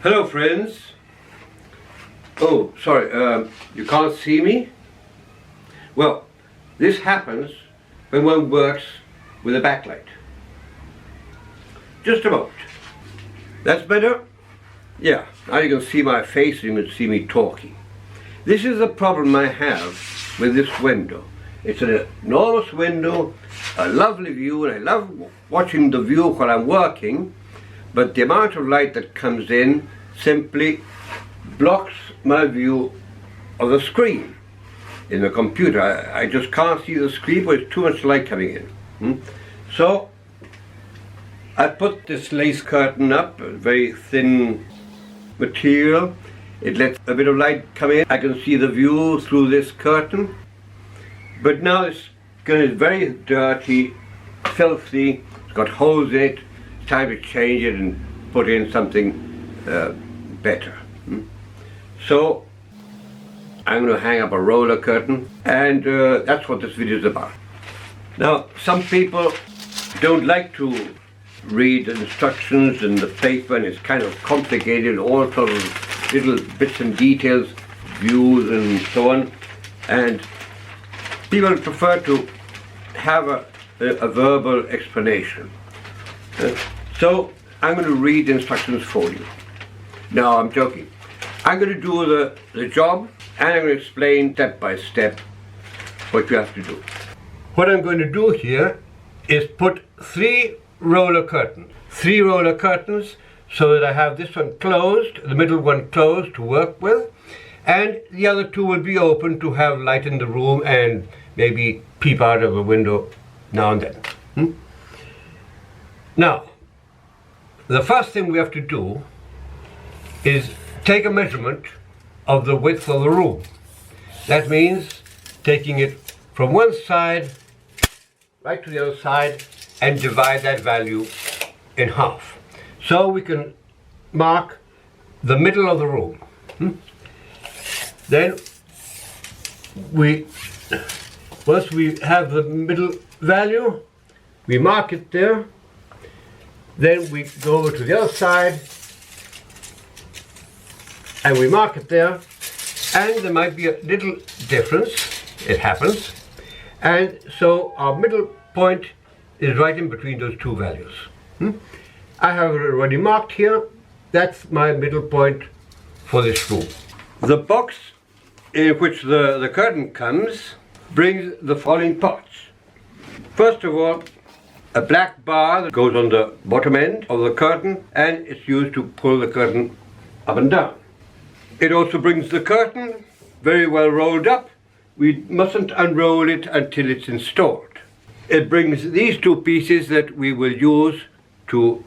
Hello friends. Oh, sorry, you can't see me? Well, this happens when one works with a backlight. Just a moment. That's better? Yeah, now you can see my face and you can see me talking. This is the problem I have with this window. It's an enormous window, a lovely view, and I love watching the view while I'm working, but the amount of light that comes in simply blocks my view of the screen in the computer. I just can't see the screen because there's too much light coming in. So I put this lace curtain up, a very thin material. It lets a bit of light come in. I can see the view through this curtain. But now it's very dirty, filthy, it's got holes in it. It's time to change it and put in something better. So I'm going to hang up a roller curtain, and that's what this video is about. Now, some people don't like to read the instructions in the paper, and it's kind of complicated, all sorts of little bits and details, views and so on, and people prefer to have a verbal explanation. So I'm going to read the instructions for you. No, I'm joking. I'm going to do the job, and I'm going to explain step by step what you have to do. What I'm going to do here is put three roller curtains so that I have this one closed, the middle one closed to work with, and the other two will be open to have light in the room and maybe peep out of the window now and then. Now, the first thing we have to do is take a measurement of the width of the room. That means taking it from one side right to the other side and divide that value in half. So we can mark the middle of the room. Then once we have the middle value, we mark it there. Then we go over to the other side and we mark it there, and there might be a little difference, it happens, and so our middle point is right in between those two values. I have it already marked here. That's my middle point for this room. The box in which the curtain comes brings the following parts. First of all, a black bar that goes on the bottom end of the curtain, and it's used to pull the curtain up and down. It also brings the curtain very well rolled up. We mustn't unroll it until it's installed. It brings these two pieces that we will use to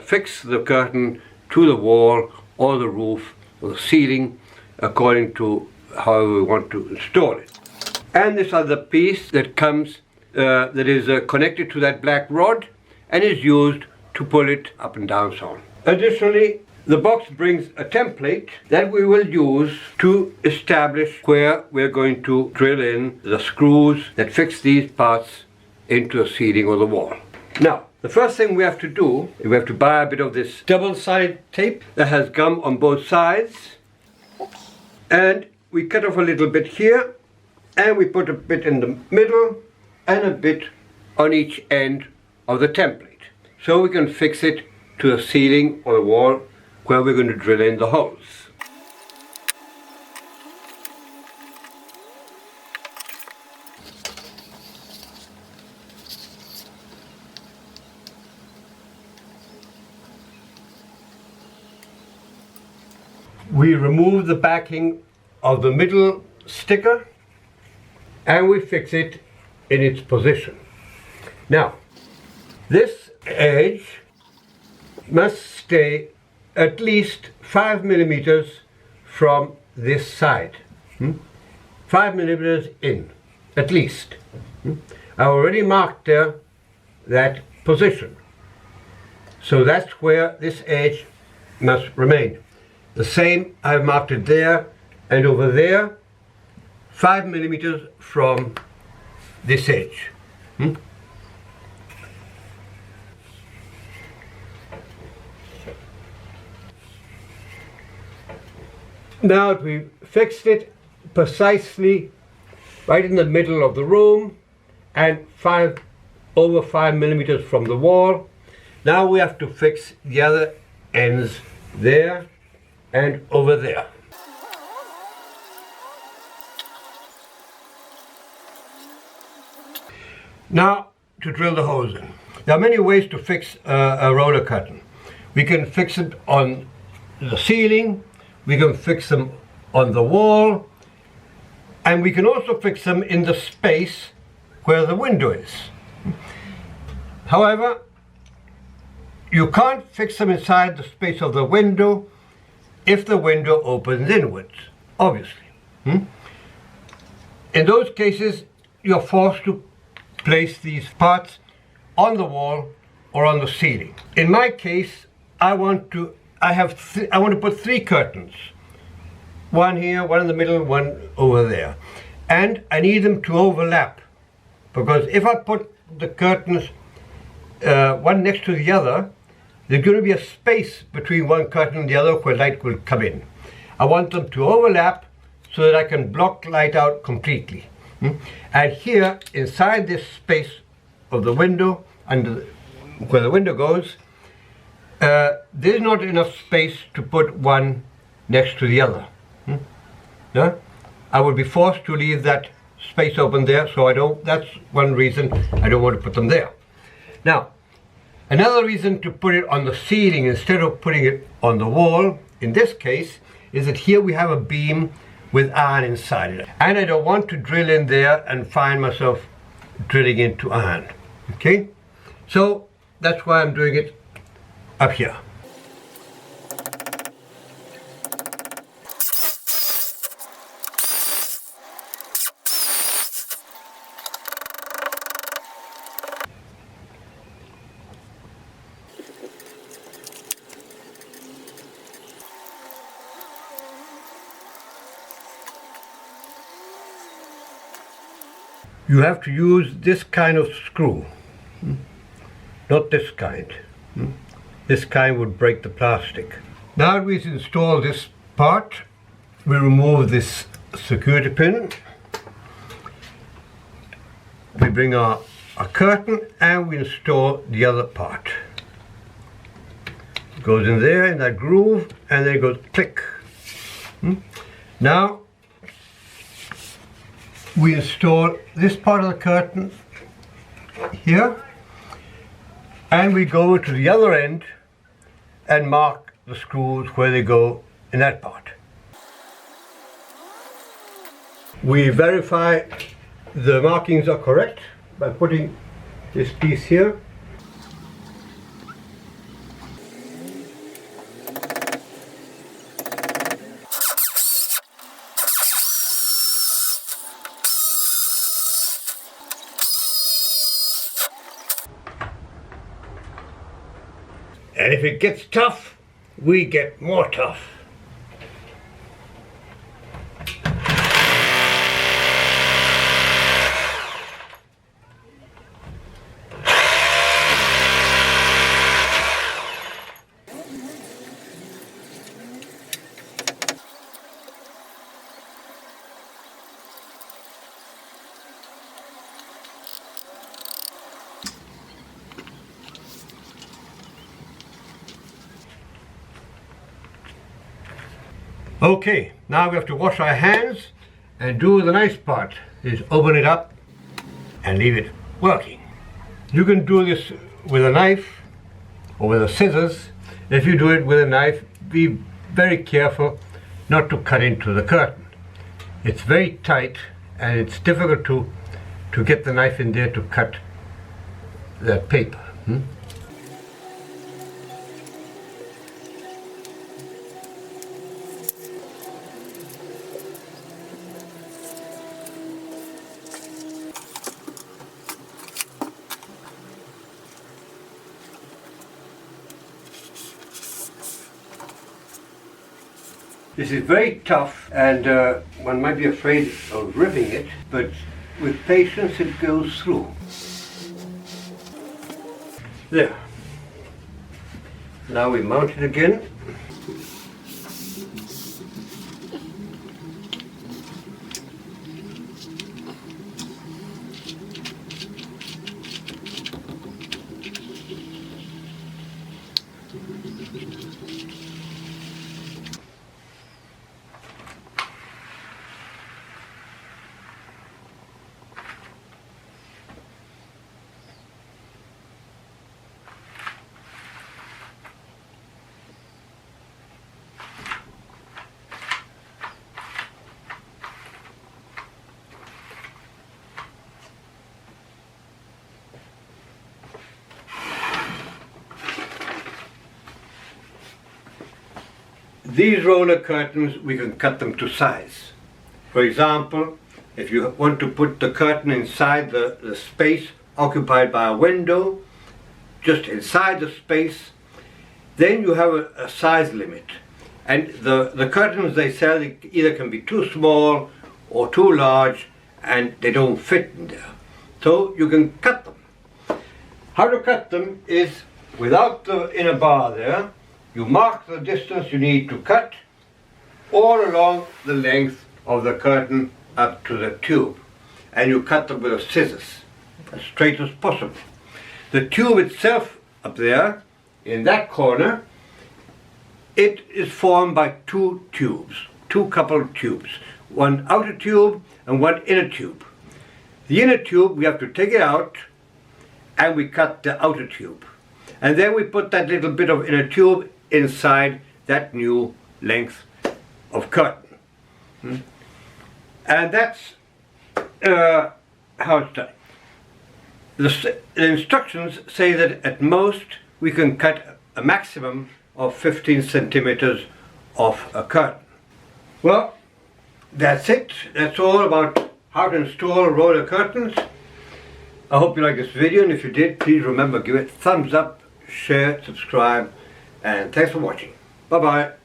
fix the curtain to the wall or the roof or the ceiling according to how we want to install it. And this other piece that comes that is connected to that black rod and is used to pull it up and down so on. Additionally, the box brings a template that we will use to establish where we're going to drill in the screws that fix these parts into the ceiling or the wall. Now, the first thing we have to do is we have to buy a bit of this double-sided tape that has gum on both sides, and we cut off a little bit here, and we put a bit in the middle and a bit on each end of the template, so we can fix it to the ceiling or the wall where we're going to drill in the holes. We remove the backing of the middle sticker and we fix it in its position. Now, this edge must stay at least 5 millimeters from this side. 5 millimeters in, at least. I already marked there that position. So that's where this edge must remain. The same, I've marked it there and over there, 5 millimeters from this edge. Now we fixed it precisely right in the middle of the room and over 5 millimeters from the wall. Now we have to fix the other ends there and over there. Now to drill the holes in. There are many ways to fix a roller curtain. We can fix it on the ceiling, we can fix them on the wall, and we can also fix them in the space where the window is. However, you can't fix them inside the space of the window if the window opens inwards, obviously. In those cases, you're forced to place these parts on the wall or on the ceiling. In my case, I want to put 3 curtains. One here, one in the middle, one over there. And I need them to overlap, because if I put the curtains one next to the other, there's going to be a space between one curtain and the other where light will come in. I want them to overlap so that I can block light out completely. And here, inside this space of the window, where the window goes, there's not enough space to put one next to the other. No? I would be forced to leave that space open there, so that's one reason I don't want to put them there. Now, another reason to put it on the ceiling instead of putting it on the wall, in this case, is that here we have a beam with iron inside it. And I don't want to drill in there and find myself drilling into iron. Okay? So that's why I'm doing it up here. You have to use this kind of screw, not this kind. This kind would break the plastic. Now that we've installed this part, we remove this security pin. We bring our curtain and we install the other part. It goes in there in that groove and then it goes click. Now we install this part of the curtain here, and we go to the other end and mark the screws where they go in that part. We verify the markings are correct by putting this piece here. And if it gets tough, we get more tough. Okay, now we have to wash our hands and do the nice part, is open it up and leave it working. You can do this with a knife or with a scissors. If you do it with a knife, be very careful not to cut into the curtain. It's very tight and it's difficult to get the knife in there to cut the paper. This is very tough and one might be afraid of ripping it, but with patience it goes through. There. Now we mount it again. These roller curtains, we can cut them to size. For example, if you want to put the curtain inside the space occupied by a window, just inside the space, then you have a size limit. And the curtains they sell either can be too small or too large, and they don't fit in there. So you can cut them. How to cut them is, without the inner bar there, you mark the distance you need to cut all along the length of the curtain up to the tube. And you cut them with a scissors, as straight as possible. The tube itself up there, in that corner, it is formed by two tubes, two coupled tubes. One outer tube and one inner tube. The inner tube, we have to take it out and we cut the outer tube. And then we put that little bit of inner tube inside that new length of curtain. And that's how it's done. The instructions say that at most we can cut a maximum of 15 centimeters off a curtain. Well, that's it. That's all about how to install roller curtains. I hope you liked this video, and if you did, please remember, give it a thumbs up, share, subscribe, and thanks for watching. Bye bye.